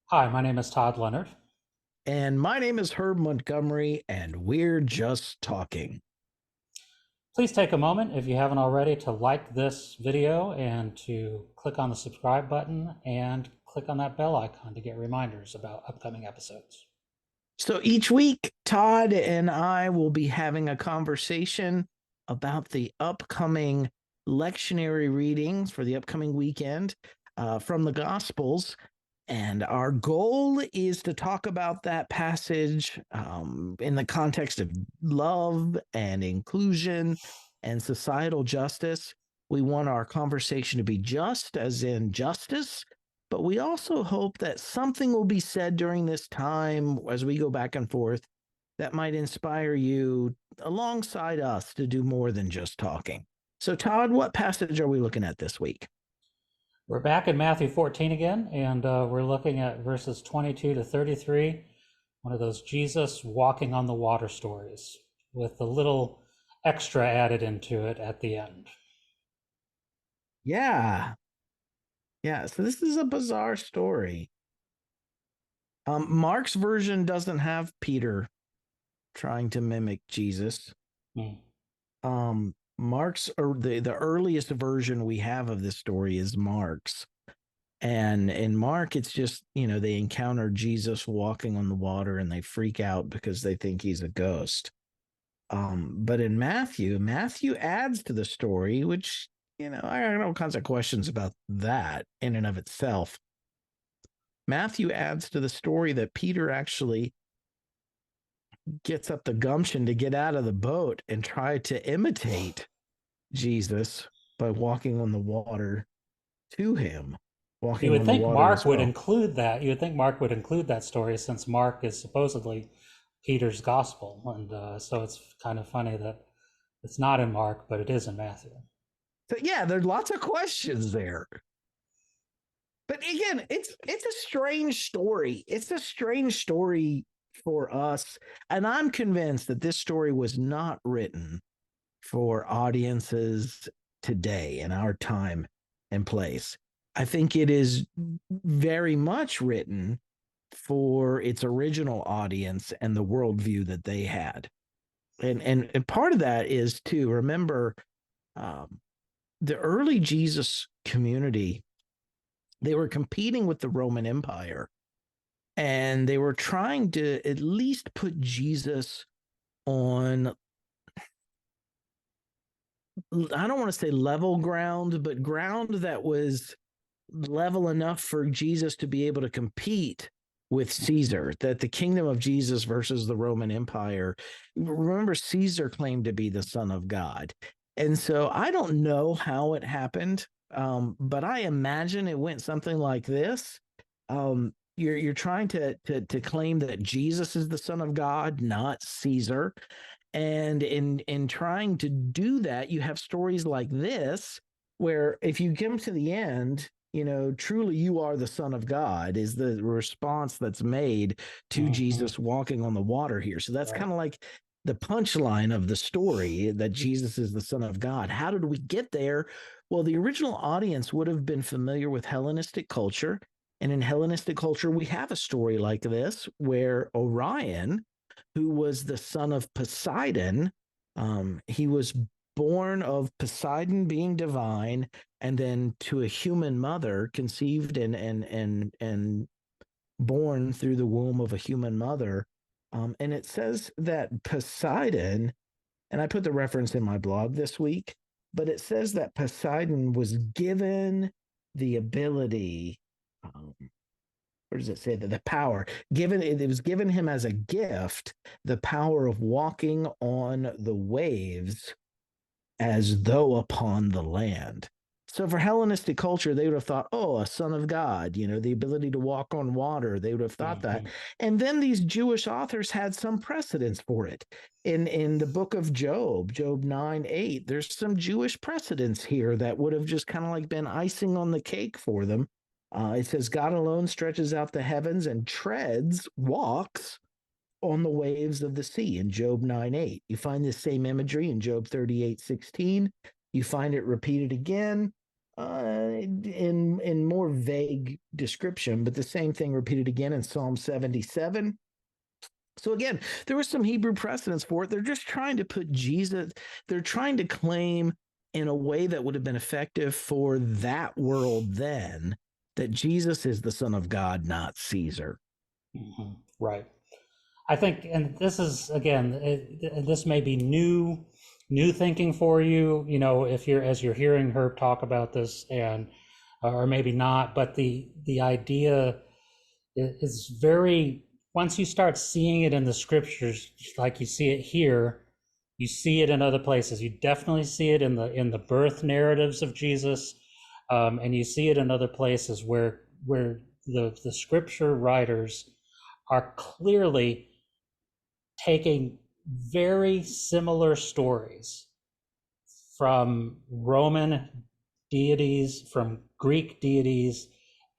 Hi, my name is Todd Leonard. And my name is Herb Montgomery, and we're just talking. Please take a moment, if you haven't already, to like this video and to click on the subscribe button and click on that bell icon to get reminders about upcoming episodes. So each week, Todd and I will be having a conversation about the upcoming lectionary readings for the upcoming weekend from the Gospels. And our goal is to talk about that passage in the context of love and inclusion and societal justice. We want our conversation to be just, as in justice, but we also hope that something will be said during this time as we go back and forth that might inspire you alongside us to do more than just talking. So, Todd, what passage are we looking at this week? We're back in Matthew 14 again, and we're looking at verses 22 to 33, one of those Jesus walking on the water stories, with a little extra added into it at the end. Yeah. Yeah. So, this is a bizarre story. Mark's version doesn't have Peter trying to mimic Jesus. Hmm. Mark's, or the earliest version we have of this story is Mark's. And in Mark, it's just, they encounter Jesus walking on the water and they freak out because they think he's a ghost. But in Matthew adds to the story, which, I got all kinds of questions about that in and of itself. Matthew adds to the story that Peter actually gets up the gumption to get out of the boat and try to imitate Jesus by walking on the water to him, You walking would on the think water Mark as would well. include that. You would think Mark would include that story since Mark is supposedly Peter's gospel, and so it's kind of funny that it's not in Mark, but it is in Matthew. So yeah, there's lots of questions there. But again, it's a strange story. It's a strange story for us, and I'm convinced that this story was not written for audiences today in our time and place. I think it is very much written for its original audience and the worldview that they had. And part of that is to remember um, the early Jesus community. They were competing with the Roman Empire, and they were trying to at least put Jesus on, I don't want to say level ground, but ground that was level enough for Jesus to be able to compete with Caesar, that the kingdom of Jesus versus the Roman Empire. Remember, Caesar claimed to be the son of God. And so I don't know how it happened, but I imagine it went something like this. You're trying to claim that Jesus is the son of God, not Caesar. And in trying to do that, you have stories like this, where if you get them to the end, truly you are the son of God is the response that's made to Hmm. Jesus walking on the water here. So that's Right. kind of like the punchline of the story, that Jesus is the son of God. How did we get there? Well, the original audience would have been familiar with Hellenistic culture. And in Hellenistic culture, we have a story like this where Orion, who was the son of Poseidon, he was born of Poseidon being divine, and then to a human mother, conceived and born through the womb of a human mother. And it says that Poseidon, and I put the reference in my blog this week, but it says that Poseidon was given the ability, where does it say that the power given, it was given him as a gift, the power of walking on the waves as though upon the land. So for Hellenistic culture, they would have thought, oh, a son of God, the ability to walk on water. They would have thought that. Hmm. And then these Jewish authors had some precedence for it. In the book of Job, Job 9:8, there's some Jewish precedence here that would have just kind of like been icing on the cake for them. It says, God alone stretches out the heavens and walks on the waves of the sea in Job 9:8. You find this same imagery in Job 38:16. You find it repeated again in more vague description, but the same thing repeated again in Psalm 77. So again, there was some Hebrew precedence for it. They're just trying to put Jesus, they're trying to claim in a way that would have been effective for that world then that Jesus is the Son of God, not Caesar. Right. I think, and this is again, this may be new thinking for you. You know, if you're as you're hearing Herb talk about this, and or maybe not, but the idea is very. Once you start seeing it in the scriptures, like you see it here, you see it in other places. You definitely see it in the birth narratives of Jesus, and you see it in other places where the scripture writers are clearly taking very similar stories from Roman deities, from Greek deities,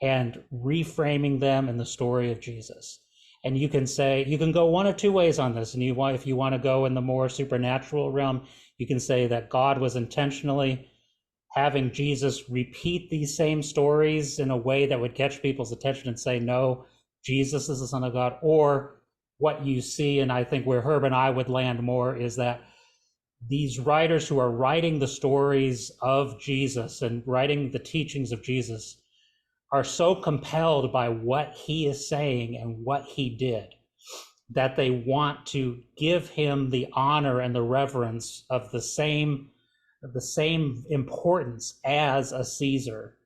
and reframing them in the story of Jesus. And you can say, you can go one of two ways on this. And if you want to go in the more supernatural realm, you can say that God was intentionally having Jesus repeat these same stories in a way that would catch people's attention and say, no, Jesus is the Son of God. Or what you see, and I think where Herb and I would land more, is that these writers who are writing the stories of Jesus and writing the teachings of Jesus are so compelled by what he is saying and what he did that they want to give him the honor and the reverence of the same importance as a Caesar,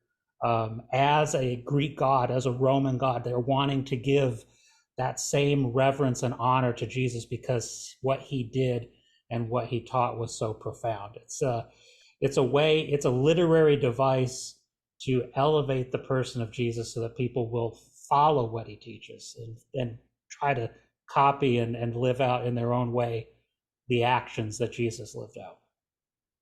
as a Greek god, as a Roman god. They're wanting to give that same reverence and honor to Jesus because what he did and what he taught was so profound. It's a literary device to elevate the person of Jesus so that people will follow what he teaches and try to copy and live out in their own way the actions that Jesus lived out.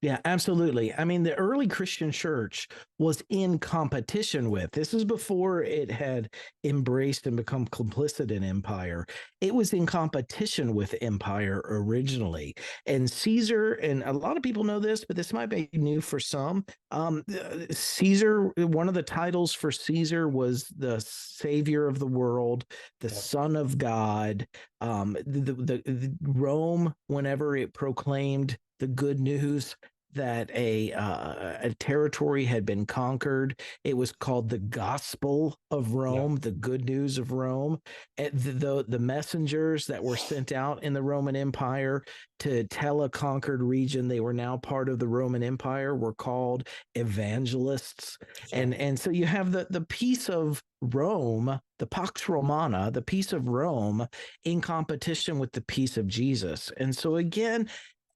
Yeah, absolutely. I mean, the early Christian church was in competition with, this is before it had embraced and become complicit in empire. It was in competition with empire originally. And Caesar, and a lot of people know this, but this might be new for some. Caesar, one of the titles for Caesar was the savior of the world, the Yep. son of God. The Rome, whenever it proclaimed the good news that a territory had been conquered, it was called the Gospel of Rome, Yep. the good news of Rome. And the messengers that were sent out in the Roman Empire to tell a conquered region they were now part of the Roman Empire were called evangelists. And so you have the peace of Rome, the Pax Romana, the peace of Rome, in competition with the peace of Jesus. And so again,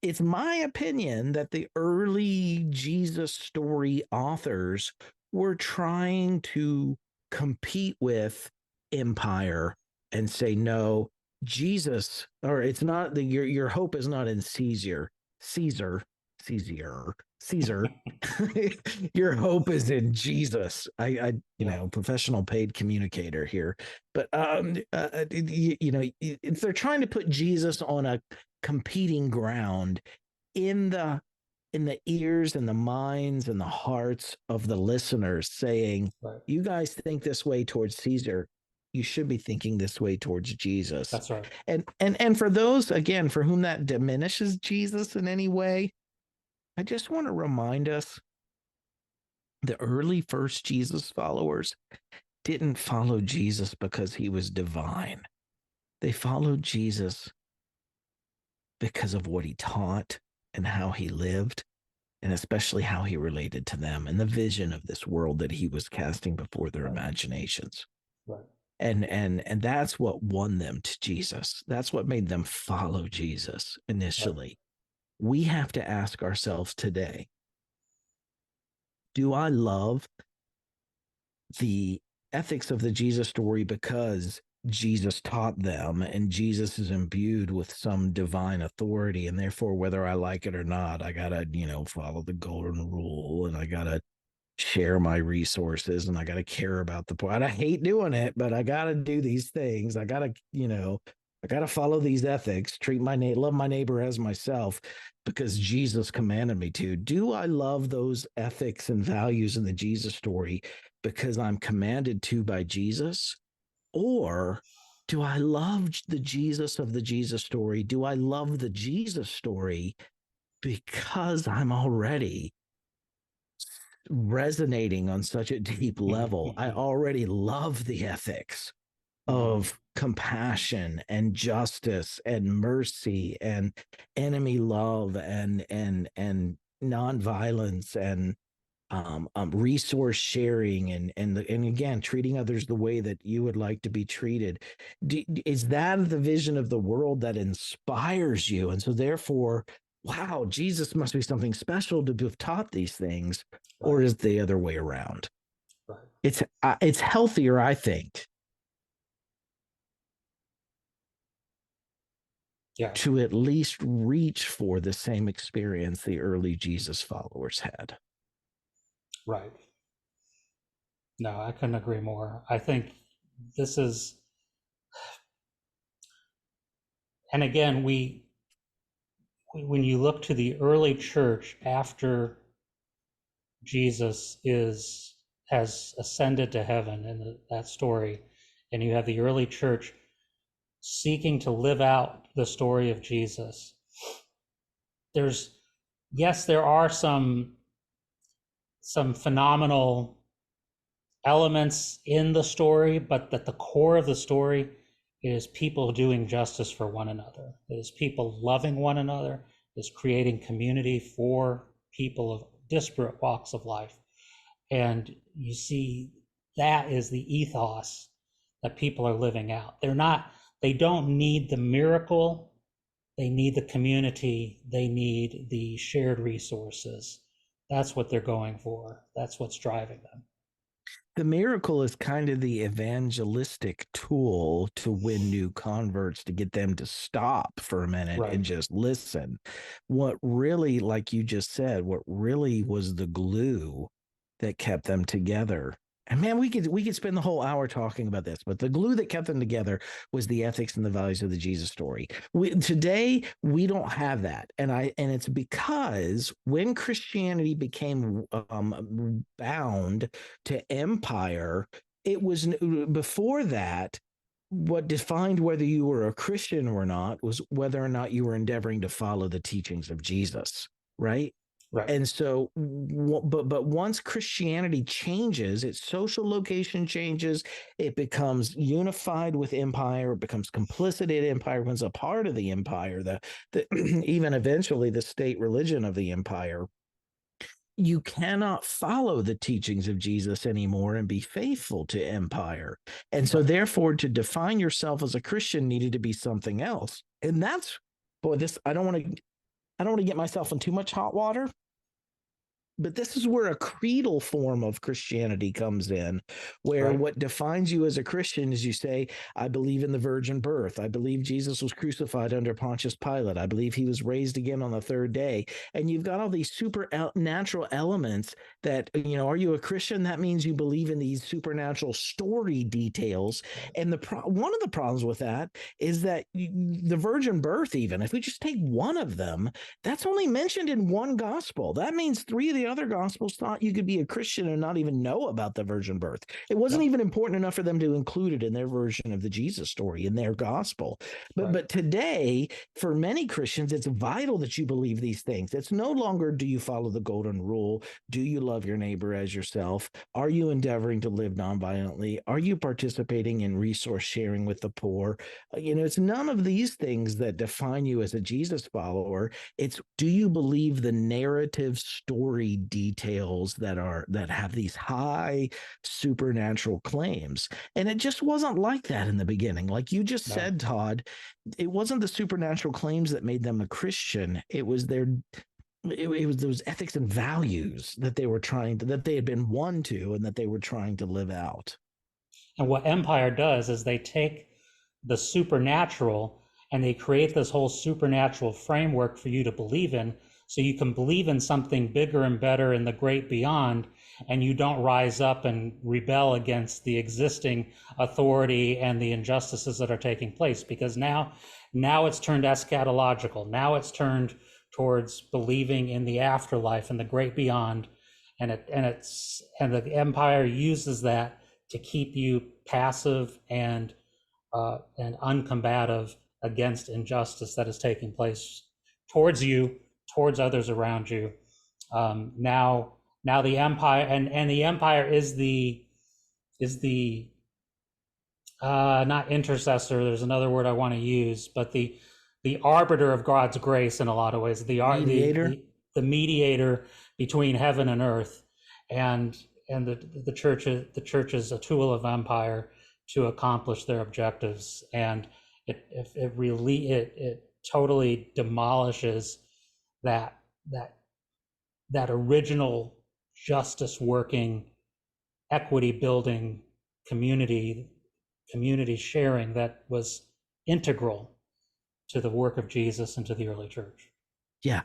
it's my opinion that the early Jesus story authors were trying to compete with empire and say, no, Jesus, or it's not your hope is not in Caesar, Caesar. Your hope is in Jesus. Professional paid communicator here, but if they're trying to put Jesus on a competing ground in the ears and the minds and the hearts of the listeners, saying, Right. you guys think this way towards Caesar, you should be thinking this way towards Jesus. That's right. And for those, again, for whom that diminishes Jesus in any way, I just want to remind us the early first Jesus followers didn't follow Jesus because he was divine. They followed Jesus because of what he taught and how he lived, and especially how he related to them and the vision of this world that he was casting before their imaginations. Right. And that's what won them to Jesus. That's what made them follow Jesus initially. Right. We have to ask ourselves today, do I love the ethics of the Jesus story because Jesus taught them and Jesus is imbued with some divine authority, and therefore whether I like it or not, I gotta follow the golden rule, and I gotta share my resources, and I gotta care about the poor. And I hate doing it, but I gotta do these things. I gotta follow these ethics, love my neighbor as myself. because Jesus commanded me to? Do I love those ethics and values in the Jesus story because I'm commanded to by Jesus? Or do I love the Jesus of the Jesus story? Do I love the Jesus story because I'm already resonating on such a deep level? I already love the ethics of compassion and justice and mercy and enemy love and nonviolence and resource sharing and again treating others the way that you would like to be treated. Is that the vision of the world that inspires you? And so therefore, wow, Jesus must be something special to have taught these things, or Right. is it the other way around? Right. It's healthier, I think, Yeah. to at least reach for the same experience the early Jesus followers had. Right. No, I couldn't agree more. I think this is, and again, when you look to the early church after Jesus has ascended to heaven in that story, and you have the early church seeking to live out the story of Jesus. There are some phenomenal elements in the story, but that the core of the story is people doing justice for one another. It is people loving one another, is creating community for people of disparate walks of life. And you see that is the ethos that people are living out. They don't need the miracle, they need the community, they need the shared resources. That's what they're going for. That's what's driving them. The miracle is kind of the evangelistic tool to win new converts, to get them to stop for a minute Right. and just listen. What really, like you just said, what really was the glue that kept them together. And man, we could spend the whole hour talking about this, but the glue that kept them together was the ethics and the values of the Jesus story. Today we don't have that, and it's because when Christianity became bound to empire, it was before that. What defined whether you were a Christian or not was whether or not you were endeavoring to follow the teachings of Jesus, right? Right. And so, but once Christianity changes, its social location changes, it becomes unified with empire, it becomes complicit in empire, becomes a part of the empire, the even eventually the state religion of the empire. You cannot follow the teachings of Jesus anymore and be faithful to empire. And so, Right. therefore, to define yourself as a Christian needed to be something else. And that's, boy, this, I don't want to get myself in too much hot water, but this is where a creedal form of Christianity comes in, where Right. what defines you as a Christian is you say, I believe in the virgin birth. I believe Jesus was crucified under Pontius Pilate. I believe he was raised again on the third day. And you've got all these supernatural elements that, are you a Christian? That means you believe in these supernatural story details. Right. And one of the problems with that is that the virgin birth, even if we just take one of them, that's only mentioned in one gospel. That means three of the other gospels thought you could be a Christian and not even know about the virgin birth. It wasn't Yep. even important enough for them to include it in their version of the Jesus story, in their gospel. But Right. but today, for many Christians, it's vital that you believe these things. It's no longer, do you follow the golden rule? Do you love your neighbor as yourself? Are you endeavoring to live nonviolently? Are you participating in resource sharing with the poor? It's none of these things that define you as a Jesus follower. It's, do you believe the narrative story details that have these high supernatural claims? And it just wasn't like that in the beginning. Like you just No. said, Todd, it wasn't the supernatural claims that made them a Christian. It was it was those ethics and values that that they had been won to and that they were trying to live out. And what empire does is they take the supernatural and they create this whole supernatural framework for you to believe in, so you can believe in something bigger and better in the great beyond, and you don't rise up and rebel against the existing authority and the injustices that are taking place, because now it's turned eschatological. Now it's turned towards believing in the afterlife and the great beyond, and the empire uses that to keep you passive and uncombative against injustice that is taking place towards you, towards others around you. Now the empire, and the empire is the not intercessor. There's another word I want to use, but the arbiter of God's grace in a lot of ways. Mediator. The mediator between heaven and earth, and the church is a tool of empire to accomplish their objectives, and it totally demolishes that original justice working, equity building, community sharing that was integral to the work of Jesus and to the early church. Yeah.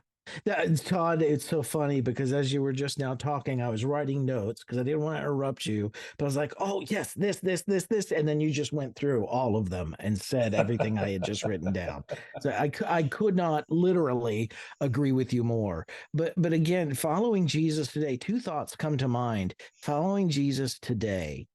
Todd, it's so funny because as you were just now talking, I was writing notes because I didn't want to interrupt you, but I was like, oh, yes, this. And then you just went through all of them and said everything I had just written down. So I could not literally agree with you more. But again, following Jesus today, two thoughts come to mind. Following Jesus today,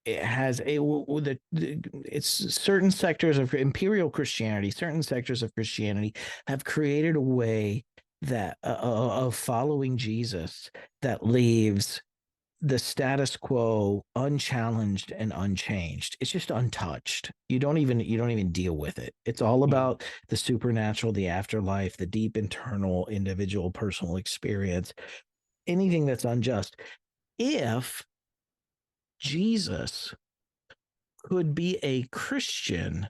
it has it's certain sectors of imperial Christianity, certain sectors of Christianity have created a way that of following Jesus that leaves the status quo unchallenged and unchanged. It's just untouched. You don't even deal with it. It's all about the supernatural, the afterlife, the deep internal individual personal experience, anything that's unjust. If Jesus could be a Christian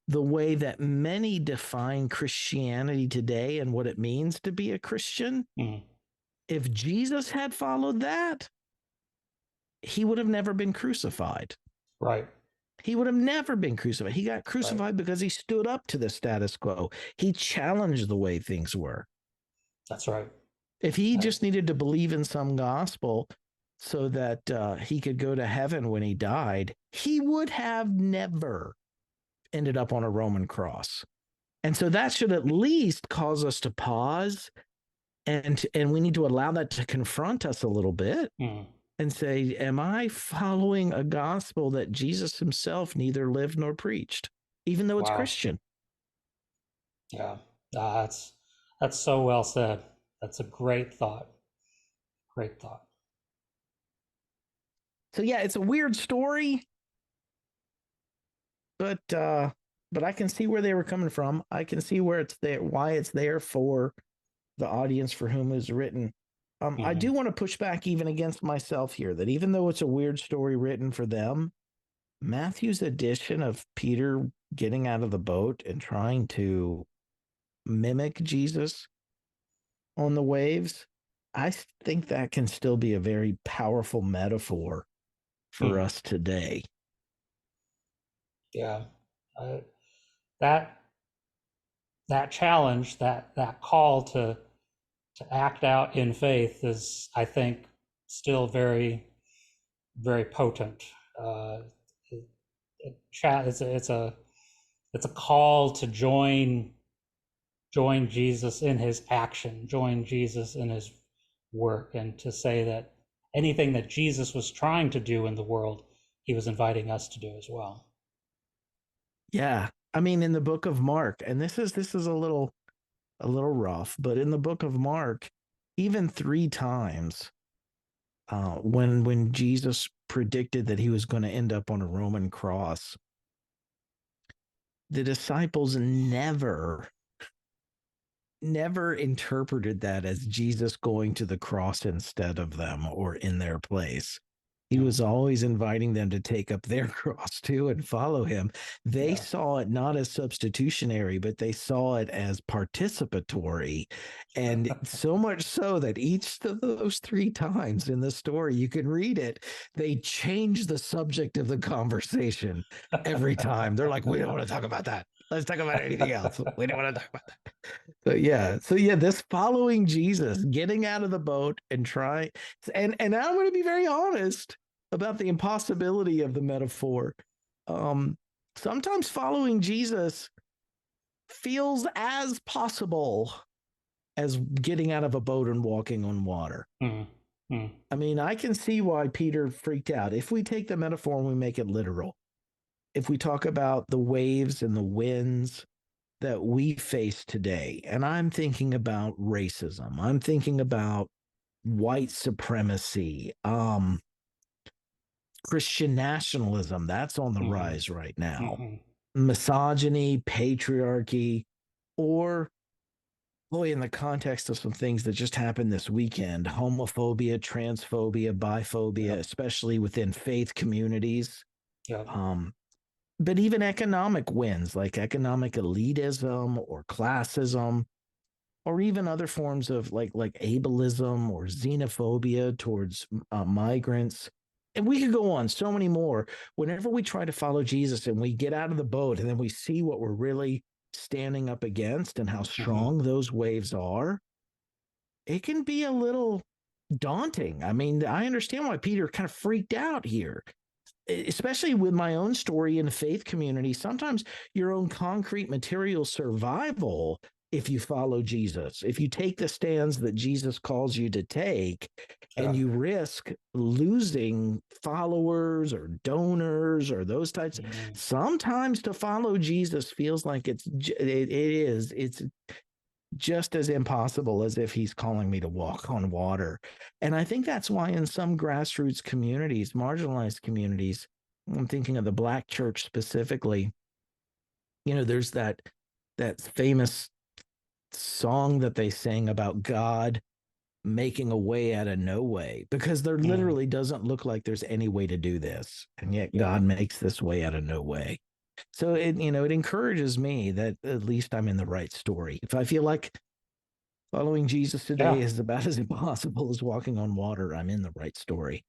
the way that many define Christianity today and what it means to be a Christian, if Jesus had followed that, he would have never been crucified. Right. He would have never been crucified. He got crucified because he stood up to the status quo. He challenged the way things were. That's right. If he just needed to believe in some gospel so that he could go to heaven when he died, he would have never ended up on a Roman cross. And so that should at least cause us to pause, and we need to allow that to confront us a little bit and say, am I following a gospel that Jesus himself neither lived nor preached, even though it's Christian? Yeah, that's so well said. That's a great thought. Great thought. So yeah, it's a weird story, but I can see where they were coming from. I can see where it's there, why it's there for the audience for whom it was written. I do want to push back even against myself here, that even though it's a weird story written for them, Matthew's addition of Peter getting out of the boat and trying to mimic Jesus on the waves, I think that can still be a very powerful metaphor for us today. Yeah. That challenge, that call to act out in faith is, I think, still very, very potent. It's a call to join Jesus in his action, join Jesus in his work, and to say that anything that Jesus was trying to do in the world, he was inviting us to do as well. Yeah. I mean, in the book of Mark, and this is a little rough, but in the book of Mark, even 3 times, when Jesus predicted that he was going to end up on a Roman cross, the disciples never interpreted that as Jesus going to the cross instead of them or in their place. He was always inviting them to take up their cross too and follow him. They saw it not as substitutionary, but they saw it as participatory. And so much so that each of those 3 times in the story, you can read it, they change the subject of the conversation every time. They're like, we don't want to talk about that. Let's talk about anything else. We don't want to talk about that. So yeah, this following Jesus, getting out of the boat and trying, and I'm going to be very honest about the impossibility of the metaphor. Sometimes following Jesus feels as possible as getting out of a boat and walking on water. Mm, mm, I mean, I can see why Peter freaked out. If we take the metaphor and we make it literal, if we talk about the waves and the winds that we face today, and I'm thinking about racism, I'm thinking about white supremacy, Christian nationalism, that's on the mhm, rise right now, mhm. misogyny, patriarchy, or boy, in the context of some things that just happened this weekend, homophobia, transphobia, biphobia, Yep, especially within faith communities. yep, Um, but even economic wins like economic elitism or classism, or even other forms of like ableism or xenophobia towards migrants. And we could go on so many more. Whenever we try to follow Jesus and we get out of the boat and then we see what we're really standing up against and how mhm, strong those waves are, it can be a little daunting. I mean, I understand why Peter kind of freaked out here, especially with my own story in the faith community. Sometimes your own concrete material survival, if you follow Jesus, if you take the stands that Jesus calls you to take, and yeah, you risk losing followers or donors or those types, mhm, sometimes to follow Jesus feels like it's just as impossible as if he's calling me to walk on water. And I think that's why in some grassroots communities, marginalized communities, I'm thinking of the Black church specifically, there's that famous song that they sing about God making a way out of no way, because there mhm, literally doesn't look like there's any way to do this. And yet yeah, God makes this way out of no way. So it encourages me that at least I'm in the right story. If I feel like following Jesus today yeah, is about as impossible as walking on water, I'm in the right story.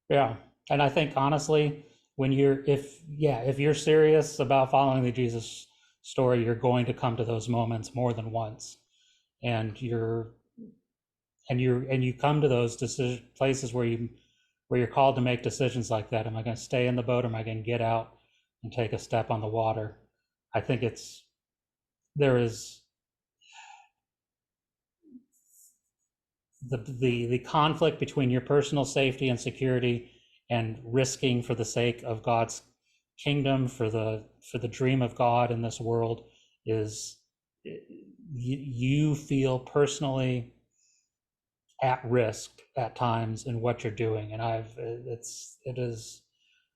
yeah. And I think honestly, when if you're serious about following the Jesus story, you're going to come to those moments more than once, and you come to those places where you're called to make decisions like that. Am I going to stay in the boat, or am I going to get out and take a step on the water? I think there is the conflict between your personal safety and security and risking for the sake of God's kingdom, for the dream of God in this world, is you feel personally at risk at times in what you're doing. And it is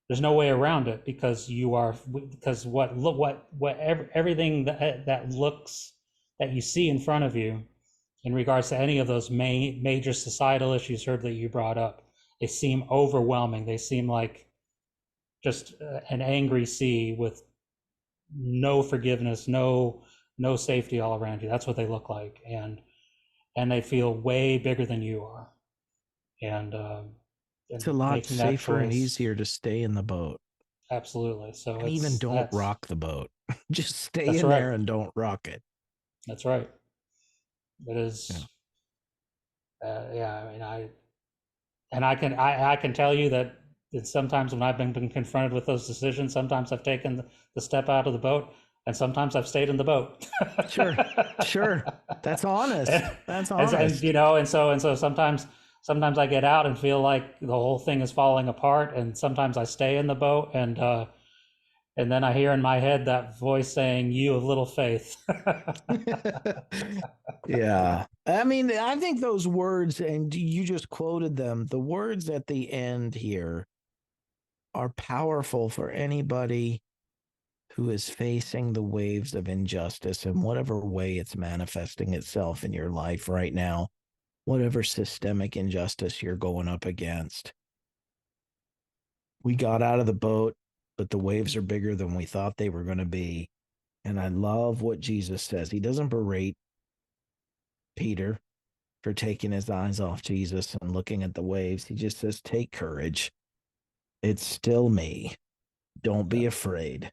there's no way around it, because everything that looks that you see in front of you in regards to any of those major societal issues heard that you brought up, they seem overwhelming. They seem like just an angry sea with no forgiveness, no safety all around you. That's what they look like, and they feel way bigger than you are. And It's a and lot making that safer and choice, easier to stay in the boat. absolutely. So And even don't rock the boat. Just stay that's in right. there and don't rock it. That's right. It Yeah. is. Yeah. I mean, I can tell you that sometimes when I've been confronted with those decisions, sometimes I've taken the step out of the boat, and sometimes I've stayed in the boat. Sure. Sure. That's honest. and, That's and honest. and so sometimes I get out and feel like the whole thing is falling apart, and sometimes I stay in the boat, and then I hear in my head that voice saying, "You of little faith." Yeah. I mean, I think those words, and you just quoted them, the words at the end here are powerful for anybody who is facing the waves of injustice in whatever way it's manifesting itself in your life right now, whatever systemic injustice you're going up against. We got out of the boat, but the waves are bigger than we thought they were going to be. And I love what Jesus says. He doesn't berate Peter for taking his eyes off Jesus and looking at the waves. He just says, take courage. It's still me. Don't be Yeah. afraid.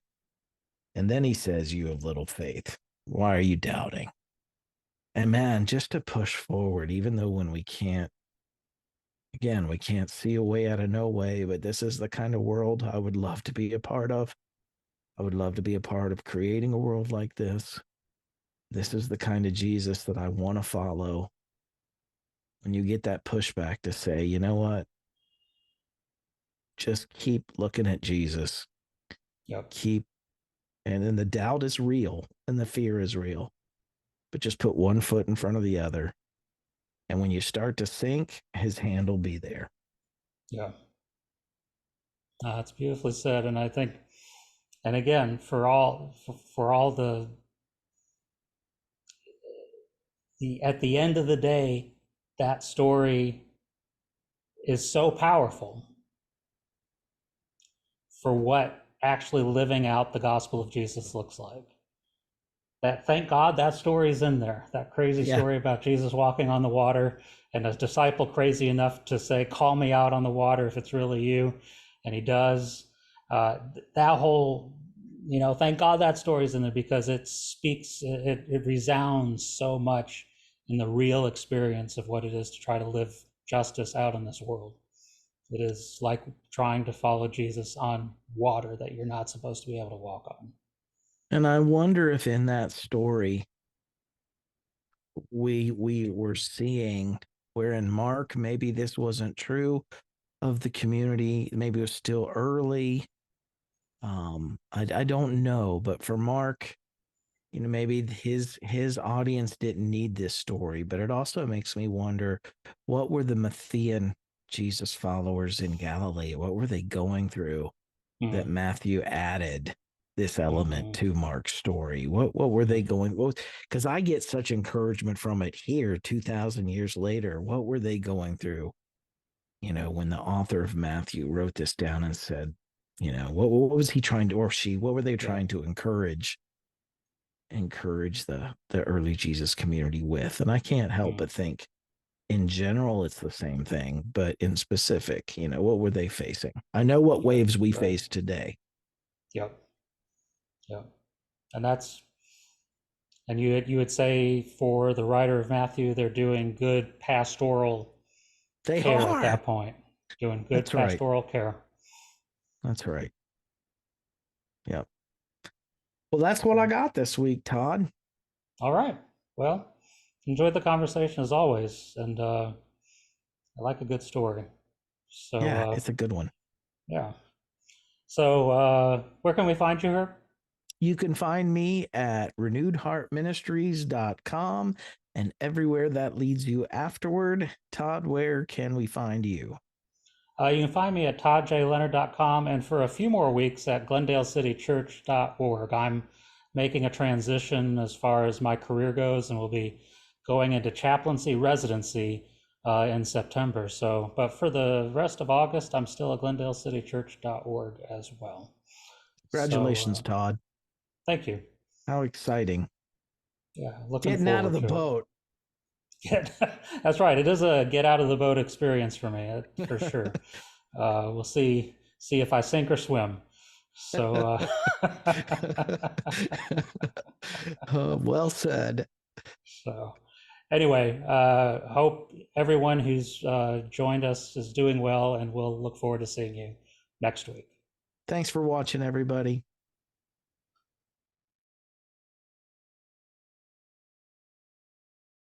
And then he says, you have little faith. Why are you doubting? And man, just to push forward, even though when we can't, again, we can't see a way out of no way, but this is the kind of world I would love to be a part of. I would love to be a part of creating a world like this. This is the kind of Jesus that I want to follow. When you get that pushback to say, you know what, just keep looking at Jesus. Yep. Keep, and then the doubt is real and the fear is real, but just put one foot in front of the other. And when you start to sink, his hand will be there. Yeah. It's beautifully said. And I think, and again, for all the at the end of the day, that story is so powerful for what actually living out the gospel of Jesus looks like. That, thank God that story is in there. That crazy Yeah. story about Jesus walking on the water and a disciple crazy enough to say, "Call me out on the water if it's really you," and he does. That whole, thank God that story's in there, because it speaks, it resounds so much in the real experience of what it is to try to live justice out in this world. It is like trying to follow Jesus on water that you're not supposed to be able to walk on. And I wonder if in that story we were seeing where in Mark maybe this wasn't true of the community, maybe it was still early. I don't know, but for Mark, maybe his audience didn't need this story, but it also makes me wonder, what were the Matthean Jesus followers in Galilee? What were they going through that Mm. Matthew added this element Mm-hmm. to Mark's story? What were they Mm-hmm. going? Because I get such encouragement from it here, 2,000 years later. What were they going through? When the author of Matthew wrote this down and said, what was he trying to, or she, what were they Yeah. trying to encourage the early Jesus community with? And I can't help Mm. but think in general it's the same thing, but in specific, what were they facing? I know what Yeah. waves we Right. face today. Yep. Yep. And that's, and you would say for the writer of Matthew, they're doing good pastoral They care at are. that point, doing good That's right. pastoral care. That's right. Yep. Well, that's what I got this week, Todd. All right. Well, enjoyed the conversation as always, and I like a good story. So Yeah, it's a good one. yeah. So where can we find you here? You can find me at renewedheartministries.com and everywhere that leads you afterward. Todd, where can we find you? You can find me at toddjleonard.com, and for a few more weeks at glendalecitychurch.org. I'm making a transition as far as my career goes, and will be going into chaplaincy residency in September. So, but for the rest of August, I'm still at glendalecitychurch.org as well. So, Congratulations, Todd. thank you. How exciting. Yeah, looking Getting out of forward the to it. boat. That's right. It is a get out of the boat experience for me, for sure. We'll see if I sink or swim. So, Well said. so anyway, hope everyone who's joined us is doing well, and we'll look forward to seeing you next week. Thanks for watching, everybody.